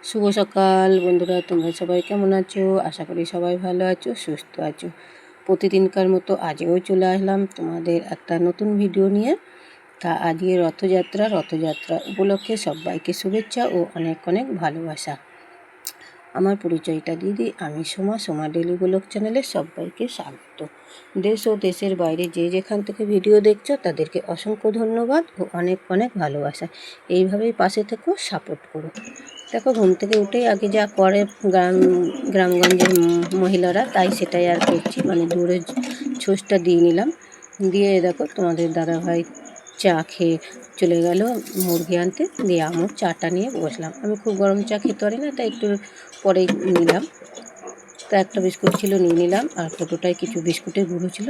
শুভ সকাল বন্ধুরা, তোমরা সবাই কেমন আছো? আশা করি সবাই ভালো আছো, সুস্থ আছো। প্রতিদিনকার মতো আজও চলে আসলাম তোমাদের একটা নতুন ভিডিও নিয়ে। তা আজকে রথযাত্রা উপলক্ষে সবাইকে শুভেচ্ছা ও অনেক অনেক ভালোবাসা। আমার পরিচয়টা দিদি, আমি সোমা ডেলি ব্লগ চ্যানেলে সবাইকে স্বাগত। দেশ ও দেশের বাইরে যে যেখান থেকে ভিডিও দেখছো তাদেরকে অসংখ্য ধন্যবাদ ও অনেক অনেক ভালোবাসা। এইভাবেই পাশে থেকো, সাপোর্ট করো। দেখো, ঘুম থেকে উঠেই আগে যা করে গ্রামগঞ্জের মহিলারা, তাই সেটাই আর করছি। মানে দূরে ছোঁচটা দিয়ে নিলাম, দিয়ে দেখো তোমাদের দাদাভাই চা খেয়ে চলে গেল মুরগি আনতে। দিয়ে আমার চাটা নিয়ে বসলাম। আমি খুব গরম চা খেতে পারি না, তাই একটু পরেই নিলাম। তা একটা বিস্কুট ছিল, নিয়ে নিলাম। আর কৌটোটায় কিছু বিস্কুটের গুঁড়ো ছিল,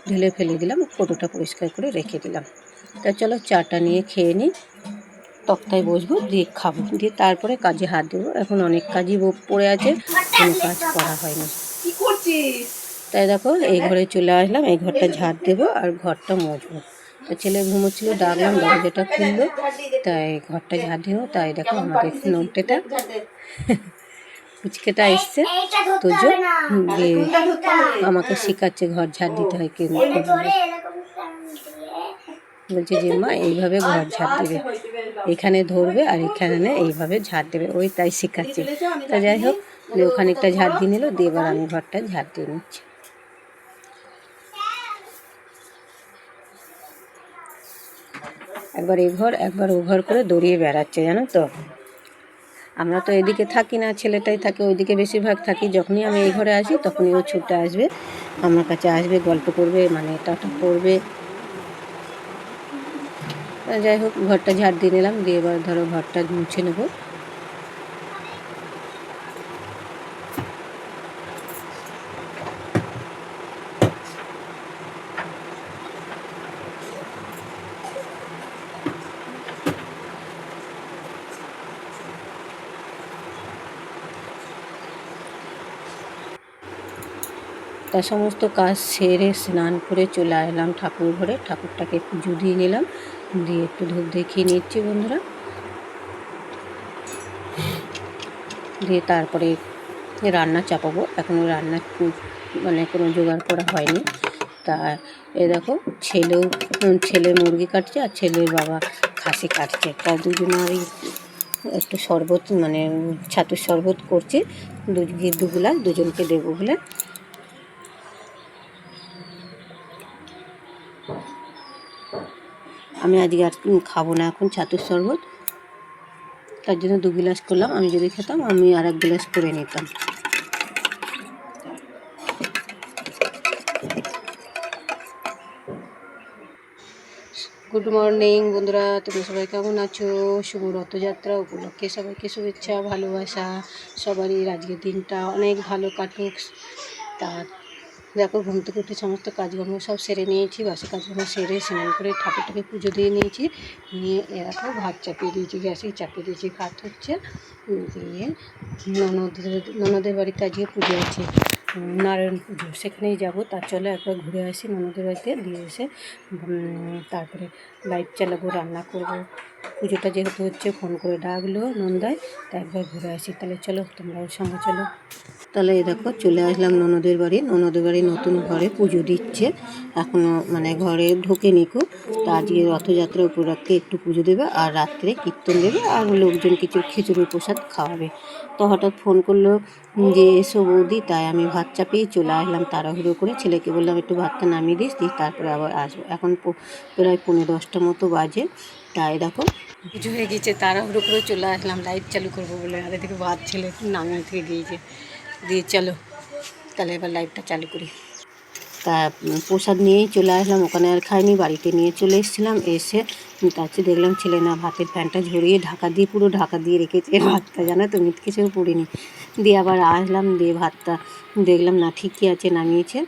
ঢেলে ফেলে দিলাম, কৌটোটা পরিষ্কার করে রেখে দিলাম। তা চলো চাটা নিয়ে খেয়ে নিই, তক্তায় বসবো, দিয়ে খাবো, দিয়ে তারপরে কাজে হাত দেবো। এখন অনেক কাজই পড়ে আছে, কোনো কাজ করা হয়নি। তাই দেখো এই ঘরে চলে আসলাম, এই ঘরটা ঝাড় দেবো আর ঘরটা মুছবো। তা ছেলে ঘুমোচ্ছিল, ডাকলাম, দরজাটা খুললো, তাই ঘরটা ঝাড় দেবো। তাই দেখো আমাদের নন্টেটা পুচকেটা এসছে, তোজো, দিয়ে আমাকে শেখাচ্ছে ঘর ঝাড় দিতে হয় কিন্তু। বলছে যে মা এইভাবে ঘর ঝাড় দেবে, এখানে ধরবে আর এখানে এইভাবে ঝাড় দেবে, ওই তাই শেখাচ্ছে। তা যাই হোক, ওখানে একটা ঝাড় দিয়ে নিল, দিয়ে এবার আমি ঘরটা ঝাড় দিয়ে নিচ্ছি। একবার এই ঘর একবার ও ঘর করে দৌড়িয়ে বেড়াচ্ছে, জানো তো। আমরা তো এদিকে থাকি না, ছেলেটাই থাকে ওইদিকে, বেশিরভাগ থাকি। যখনই আমি এই ঘরে আসি তখনই ও ছুটে আসবে, আমার কাছে আসবে, গল্প করবে, মানে এটা করবে। যাই হোক, ঘরটা ঝাড় দিয়ে নিলাম, দিয়ে এবার ধরো ঘরটা মুছে নেবো। তার সমস্ত কাজ সেরে স্নান করে চলে এলাম ঠাকুর ঘরে, ঠাকুরটাকে পুজো দিয়ে নিলাম, দিয়ে একটু ধূপ দেখিয়ে নিচ্ছি বন্ধুরা। দিয়ে তারপরে রান্না চাপাবো। এখনও রান্না মানে কোনো জোগাড় করা হয়নি। তা এ দেখো, ছেলে মুরগি কাটছে আর ছেলের বাবা খাসি কাটছে। তা দুজনেরই একটু শরবত, মানে ছাতুর শরবত করছি, দু গ্লাস দুজনকে দেবো বলে। আমি আজকে আর খাবো না এখন ছাতুর শরবত, তার জন্য 2 গ্লাস করলাম। আমি যদি খেতাম আমি আর 1 গ্লাস করে নিতাম। গুড মর্নিং বন্ধুরা, তোমরা সবাই কেমন আছো? শুভ রথযাত্রা উপলক্ষে সবাইকে শুভেচ্ছা, ভালোবাসা। সবারই আজকের দিনটা অনেক ভালো কাটুক। তা দেখো, ঘুম থেকে উঠে সমস্ত কাজকর্ম সব সেরে নিয়েছি, বাসি কাজকর্ম সেরে স্নান করে ঠাকুরটাকে পুজো দিয়ে নিয়েছি। নিয়ে এরকম ভাত চাপিয়ে দিয়েছি, গ্যাসে চাপিয়ে দিয়েছি, ভাত হচ্ছে। দিয়ে ননদের বাড়িতে আজকে পুজো আছে, নারায়ণ পুজো, সেখানেই যাব। তা চলো একবার ঘুরে আসি ননদের বাড়িতে, দিয়ে এসে তারপরে লাইট চালাবো, রান্না করব। পুজোটা যেহেতু হচ্ছে, ফোন করে ডাকলো নন্দায়, তা একবার ঘুরে আসি। তাহলে চলো, তোমরাও সঙ্গে চলো। তাহলে এই দেখো চলে আসলাম ননদের বাড়ি। ননদের বাড়ি নতুন ঘরে পুজো দিচ্ছে, এখনও মানে ঘরে ঢোকেনি কো। তা আজকে রথযাত্রা উপলক্ষে একটু পুজো দেবে, আর রাত্রে কীর্তন দেবে, আর লোকজন কিছু খিচুড়ি প্রসাদ খাওয়াবে। তো হঠাৎ ফোন করলো যে এসো বৌদি, তাই আমি ভাত চাপিয়ে চলে আসলাম তাড়াহুড়ো করে। ছেলেকে বললাম একটু ভাতটা নামিয়ে দিস, দিয়ে তারপরে আবার আসবো। এখন প্রায় 9:30 মতো বাজে। তাই দেখো কিছু হয়ে গেছে, তাড়াহুড়ো করে চলে আসলাম লাইট চালু করবো বলে। আর এদিকে ভাত ছেলে নামিয়ে থেকে দিয়েছে। দিয়ে চলো তাহলে এবার লাইটটা চালু করি। তা প্রসাদ নিয়েই চলে আসলাম, ওখানে আর খাইনি, বাড়িতে নিয়ে চলে এসেছিলাম। এসে তারপরে দেখলাম ছেলে না ভাতের ফ্যানটা ঝরিয়ে পুরো ঢাকা দিয়ে রেখেছে ভাতটা, জানো তো, মিট কিছুও পড়িনি। দিয়ে আবার আসলাম, দিয়ে ভাতটা দেখলাম না ঠিকই আছে, নামিয়েছে।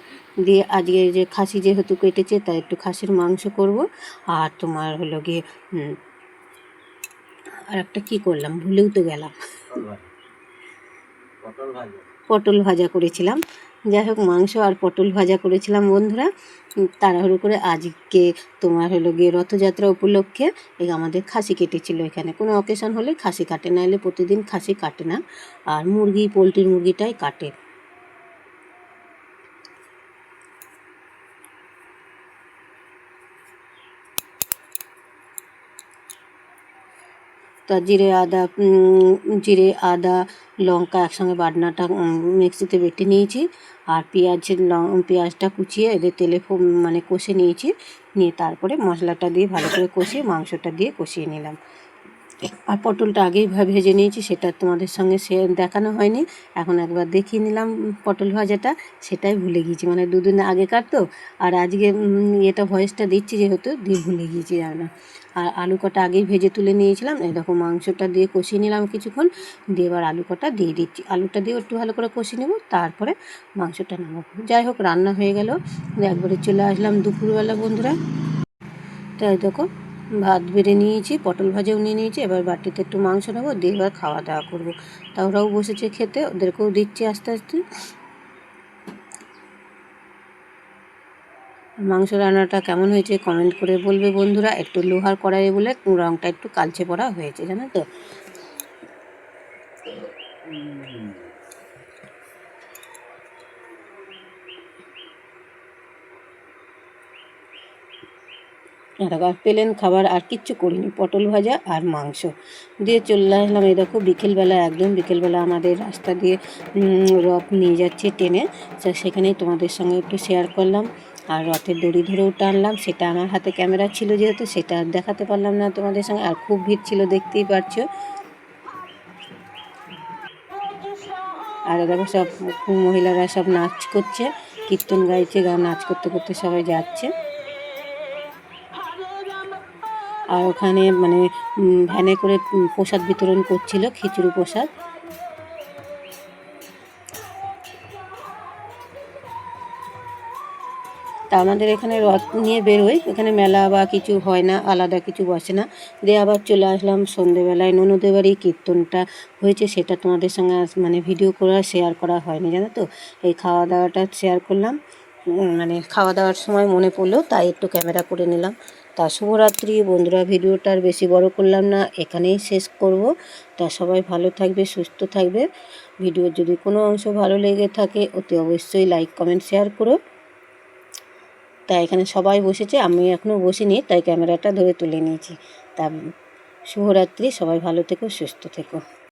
দিয়ে আজকে যে খাসি যেহেতু কেটেছে, তাই একটু খাসির মাংস করব। আর তোমার হলো গিয়ে আর একটা কী করলাম, ভুলেও তো গেলাম, পটল ভাজা। পটল ভাজা করেছিলাম। যাই হোক, মাংস আর পটল ভাজা করেছিলাম বন্ধুরা। তাড়াহুড়ো করে আজকে তোমার হলো গিয়ে রথযাত্রা উপলক্ষে আমাদের খাসি কেটেছিল। এখানে কোনো অকেশন হলে খাসি কাটে, নাহলে প্রতিদিন খাসি কাটে না, আর পোলট্রির মুরগিটাই কাটে। তা জিরে আদা লঙ্কা একসঙ্গে বাটনাটা মিক্সিতে বেটে নিয়েছি, আর পেঁয়াজটা কুচিয়ে এদের তেলে মানে কষে নিয়েছি, নিয়ে তারপরে মশলাটা দিয়ে ভালো করে কষিয়ে মাংসটা দিয়ে কষিয়ে নিলাম। আর পটলটা আগেই ভেজে নিয়েছি, সেটা তোমাদের সঙ্গে দেখানো হয়নি, এখন একবার দেখিয়ে নিলাম। পটল ভাজাটা সেটাই ভুলে গিয়েছি, মানে দুদিন আগেকার তো, আর আজকে এটা ভয়েসটা দিচ্ছি যেহেতু, দিয়ে ভুলে গিয়েছি না। আর আলু কটা আগেই ভেজে তুলে নিয়েছিলাম। এই দেখো মাংসটা দিয়ে কষিয়ে নিলাম কিছুক্ষণ, দিয়ে এবার আলু কটা দিয়ে দিচ্ছি। আলুটা দিয়ে একটু ভালো করে কষিয়ে নেব, তারপরে মাংসটা নামাবো। যাই হোক, রান্না হয়ে গেল। একবারে চলে আসলাম দুপুরবেলা বন্ধুরা। তাই দেখো, ভাত বেড়ে নিয়েছি, পটল ভাজাও নিয়ে নিয়েছি, এবার বাটিতে একটু মাংস নেবো, দিয়ে এবার খাওয়া দাওয়া করবো। তা ওরাও বসেছে খেতে, ওদেরকেও দিচ্ছি আস্তে আস্তে। মাংস রান্নাটা কেমন হয়েছে কমেন্ট করে বলবে বন্ধুরা। একটু লোহার কড়াইয়ে বলে রঙটা একটু কালচে পড়া হয়েছে, জানো তো। আর প্লেন খাবার আর কিচ্ছু করিনি, পটল ভাজা আর মাংস দিয়ে চলে আসলাম। এই দেখো বিকেলবেলা, একদম বিকেলবেলা আমাদের রাস্তা দিয়ে রথ নিয়ে যাচ্ছে টেনে, সেখানেই তোমাদের সঙ্গে একটু শেয়ার করলাম। আর রথের দড়ি ধরেও টানলাম, সেটা আমার হাতে ক্যামেরা ছিল যেহেতু সেটা আর দেখাতে পারলাম না তোমাদের সঙ্গে। আর খুব ভিড় ছিল, দেখতেই পারছো। আর দেখো সব মহিলারা সব নাচ করছে, কীর্তন গাইছে, নাচ করতে করতে সবাই যাচ্ছে। আর ওখানে মানে ভ্যানে করে প্রসাদ বিতরণ করছিল, খিচুড়ি প্রসাদ। তা আমাদের এখানে রথ নিয়ে বেরোয়, এখানে মেলা বা কিছু হয় না, আলাদা কিছু বসে না। দিয়ে আবার চলে আসলাম সন্ধেবেলায় ননদের বাড়ি। কীর্তনটা হয়েছে, সেটা তোমাদের সঙ্গে মানে ভিডিও করা শেয়ার করা হয়নি, জানো তো। এই খাওয়া দাওয়াটা শেয়ার করলাম, মানে খাওয়া দাওয়ার সময় মনে পড়লো, তাই একটু ক্যামেরা করে নিলাম। তা শুভরাত্রি বন্ধুরা, ভিডিওটা আর বেশি বড় করলাম না, এখানেই শেষ করব। তা সবাই ভালো থাকবে, সুস্থ থাকবে। ভিডিওর যদি কোনো অংশ ভালো লেগে থাকে অতি অবশ্যই লাইক কমেন্ট শেয়ার করো। তাই এখানে সবাই বসেছে, আমি এখনও বসিনি, তাই ক্যামেরাটা ধরে তুলে নিয়েছি। তা শুভরাত্রি, সবাই ভালো থেকো, সুস্থ থেকো।